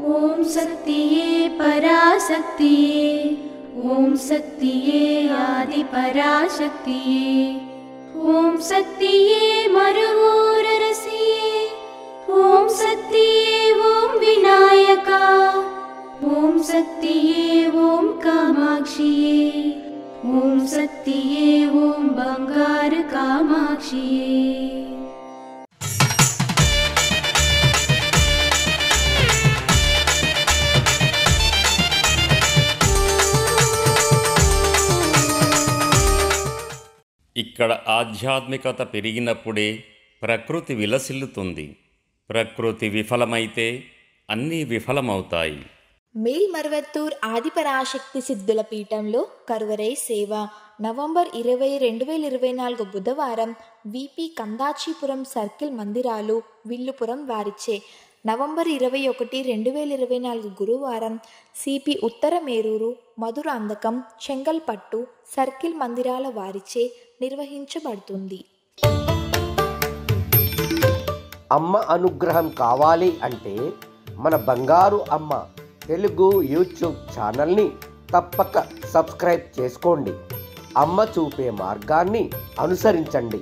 ओम शक्तिये पराशक्तिये, ओम शक्तिये आदि पराशक्तिये, ओम शक्तिये मरुवोररसिये, ओम शक्तिये ओम विनायका, ओम शक्तिये ओम कामाक्षिये, ओम शक्तिये ओम बंगार कामाक्षिये। ఇక్కడ ఆధ్యాత్మికత పెరిగినప్పుడే ప్రకృతి విలసిల్లుతుంది. ప్రకృతి విఫలమైతే అన్నీ విఫలమవుతాయి. మేల్మరువత్తూర్ ఆదిపరాశక్తి సిద్ధుల పీఠంలో కరువరై సేవ నవంబర్ 20, 2024 బుధవారం విపి కందాచీపురం సర్కిల్ మందిరాలు విల్లుపురం వారిచే, నవంబర్ 21, 2024 గురువారం సిపి ఉత్తర మేరూరు మధురాంధకం చెంగల్పట్టు సర్కిల్ మందిరాల వారిచే నిర్వహించబడుతుంది. అమ్మ అనుగ్రహం కావాలి అంటే మన బంగారు అమ్మ తెలుగు యూట్యూబ్ ఛానల్ని తప్పక సబ్స్క్రైబ్ చేసుకోండి. అమ్మ చూపే మార్గాన్ని అనుసరించండి.